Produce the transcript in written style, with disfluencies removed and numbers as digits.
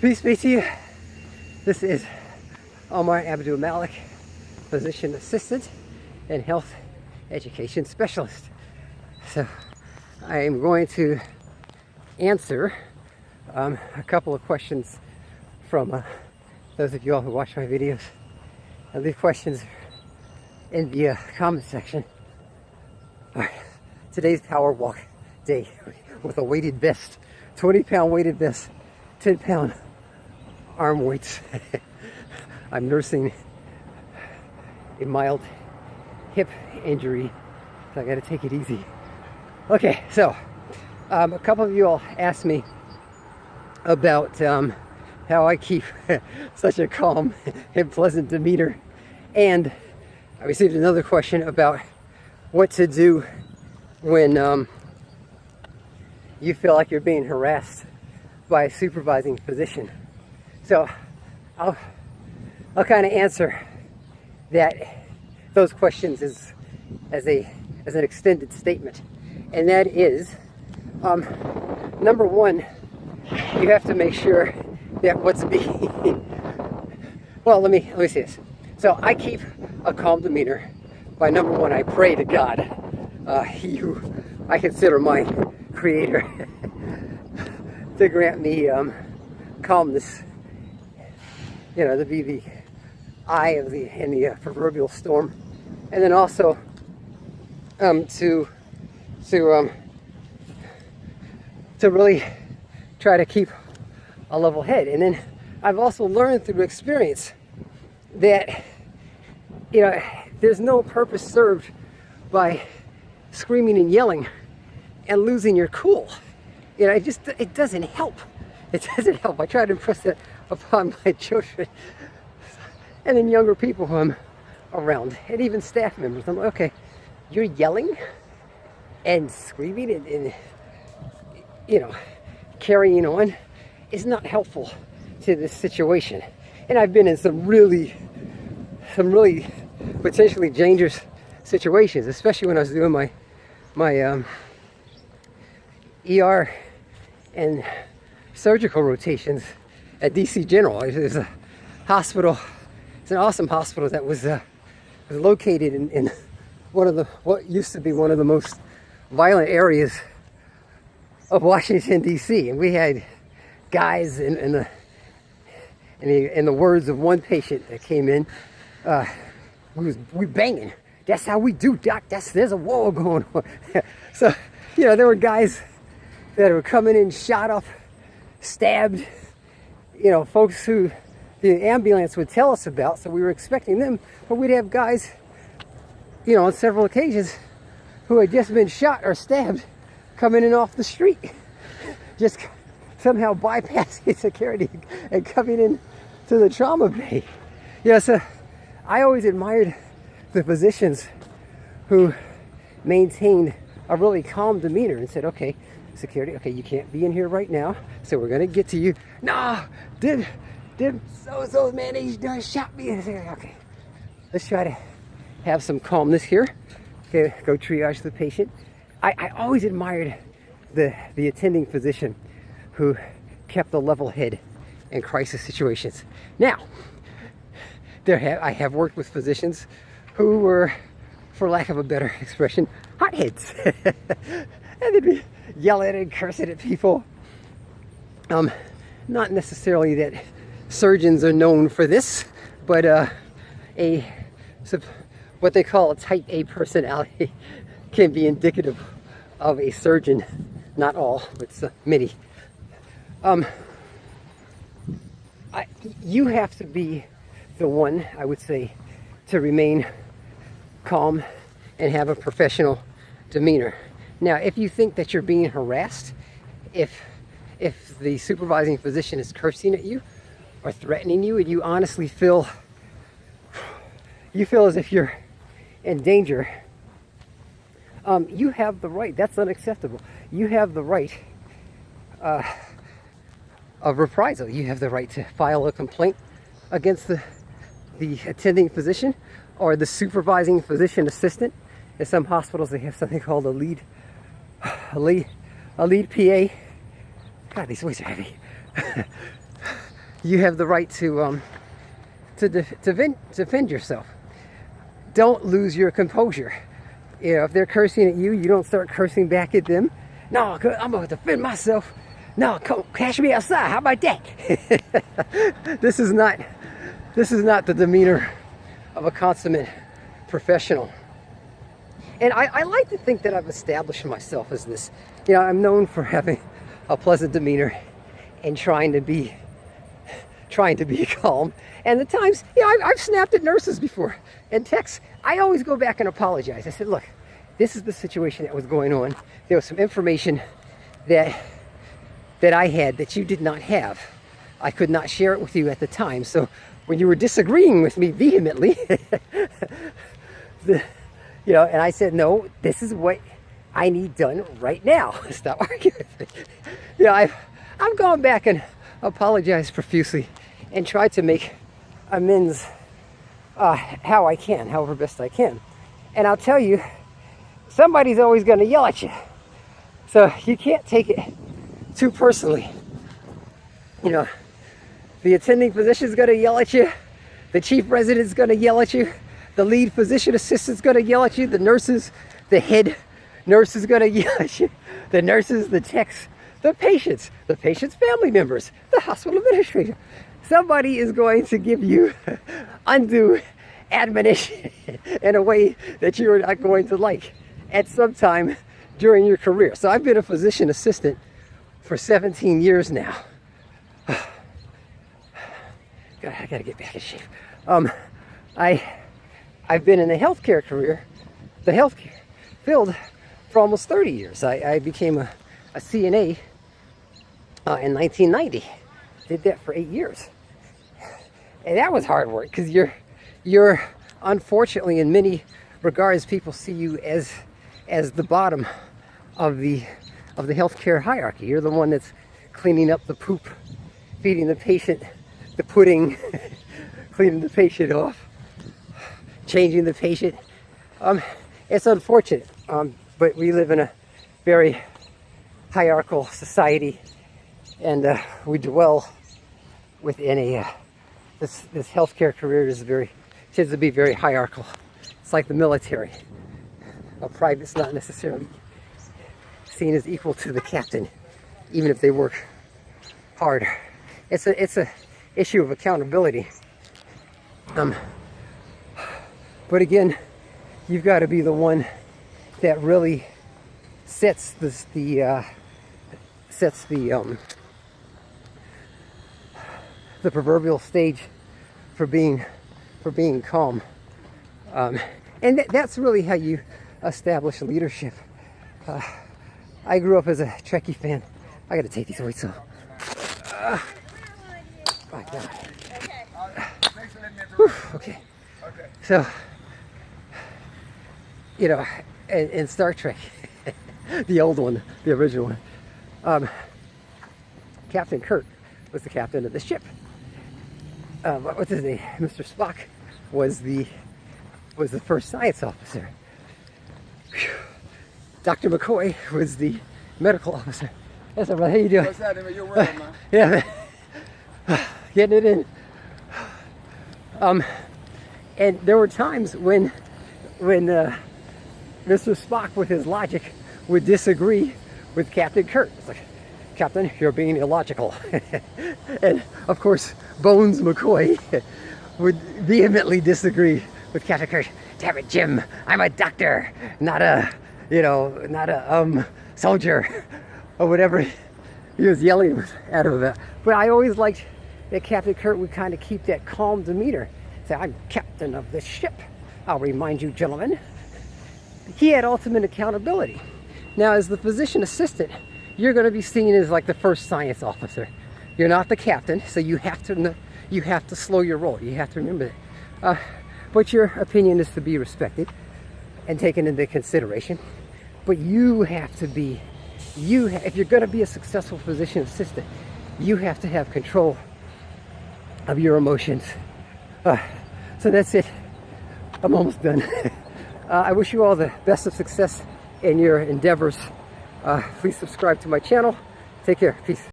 Peace be to you. This is Omar Abdul Malik, physician assistant and health education specialist. So I am going to answer a couple of questions from those of you all who watch my videos. And these questions in the comment section. All right. Today's power walk day with a weighted vest, 20-pound weighted vest, 10-pound arm weights. I'm nursing a mild hip injury, so I got to take it easy. Okay, so a couple of you all asked me about how I keep such a calm and pleasant demeanor, and I received another question about what to do when you feel like you're being harassed by a supervising physician. So I'll kind of answer those questions as an extended statement, and that is, number one, you have to make sure that what's being well, let me say this. So I keep a calm demeanor by, number one, I pray to God, who I consider my creator, to grant me calmness, to be the eye in the proverbial storm, and then also to really try to keep a level head. And then I've also learned through experience that there's no purpose served by screaming and yelling and losing your cool. It doesn't help. It doesn't help. I try to impress that upon my children and then younger people who I'm around, and even staff members. I'm like, okay, you're yelling and screaming and carrying on is not helpful to this situation. And I've been in some really potentially dangerous situations, especially when I was doing my ER and surgical rotations at DC General. There's a hospital. It's an awesome hospital that was located in what used to be one of the most violent areas of Washington DC, and we had guys in the words of one patient that came in, we banging. That's how we do, doc. There's a war going on. So there were guys that were coming in shot up, stabbed, folks who the ambulance would tell us about, so we were expecting them, but we'd have guys, on several occasions who had just been shot or stabbed coming in off the street, just somehow bypassing security and coming in to the trauma bay. So I always admired the physicians who maintained a really calm demeanor and said, okay, security, okay, you can't be in here right now, so we're gonna get to you. No, did so man, he shot me. Okay, let's try to have some calmness here. Okay, go triage the patient. I always admired the attending physician who kept a level head in crisis situations. Now, I have worked with physicians who were, for lack of a better expression, hotheads. And they'd be yelling and cursing at people. Not necessarily that surgeons are known for this, but what they call a type A personality can be indicative of a surgeon. Not all, but many. You have to be the one, I would say, to remain calm and have a professional demeanor. Now, if you think that you're being harassed, if the supervising physician is cursing at you or threatening you, and you honestly feel as if you're in danger, you have the right. That's unacceptable. You have the right of reprisal. You have the right to file a complaint against the attending physician or the supervising physician assistant. In some hospitals, they have something called a lead PA. God, these words are heavy. you have the right to defend yourself. Don't lose your composure. You know, if they're cursing at you, you don't start cursing back at them. No, I'm gonna defend myself. No, come cash me outside. How about that? This is not the demeanor of a consummate professional. And I like to think that I've established myself as this. You know, I'm known for having a pleasant demeanor and trying to be calm. And the times, you know, I've snapped at nurses before and texts. I always go back and apologize. I said, look, this is the situation that was going on. There was some information that I had that you did not have. I could not share it with you at the time. So when you were disagreeing with me vehemently, you know, and I said, no, this is what I need done right now. Stop arguing with me. You know, I've gone back and apologized profusely and tried to make amends how I can, however best I can. And I'll tell you, somebody's always going to yell at you. So you can't take it too personally. You know, the attending physician's going to yell at you. The chief resident's going to yell at you. The lead physician assistant's going to yell at you. The nurses, the head nurse is going to yell at you. The nurses, the techs, the patient's family members, the hospital administrator. Somebody is going to give you undue admonition in a way that you are not going to like at some time during your career. So I've been a physician assistant for 17 years now. God, I gotta get back in shape. I've been in the healthcare career, the healthcare field, for almost 30 years. I became a CNA in 1990. Did that for 8 years. And that was hard work because you're unfortunately, in many regards, people see you as the bottom of the healthcare hierarchy. You're the one that's cleaning up the poop, feeding the patient the pudding, cleaning the patient off, changing the patient. It's unfortunate, but we live in a very hierarchical society, and we dwell within a this healthcare career tends to be very hierarchical. It's like the military. A private's not necessarily seen as equal to the captain, even if they work hard. It's a issue of accountability. But again, you've got to be the one that really sets the proverbial stage for being calm, and that's really how you establish leadership. I grew up as a Trekkie fan. I got to take these weights off. My God. Whew, okay. So, you know, in Star Trek, the old one, the original one, Captain Kirk was the captain of the ship. What's his name? Mr. Spock was the first science officer. Whew. Dr. McCoy was the medical officer. That's all right. How you doing? What's happening? You're working, man. Yeah, man. Getting it in. And there were times when Mr. Spock, with his logic, would disagree with Captain Kirk. It's like, Captain, you're being illogical. And of course, Bones McCoy would vehemently disagree with Captain Kirk. Damn it, Jim, I'm a doctor, not a soldier, or whatever he was yelling at him about. But I always liked that Captain Kirk would kind of keep that calm demeanor. Say, I'm captain of this ship. I'll remind you, gentlemen. He had ultimate accountability. Now, as the physician assistant, you're going to be seen as like the first science officer. You're not the captain, so you have to slow your roll. You have to remember that. But your opinion is to be respected and taken into consideration. But you have to be, if you're going to be a successful physician assistant, you have to have control of your emotions. So that's it. I'm almost done. I wish you all the best of success in your endeavors. Please subscribe to my channel. Take care. Peace.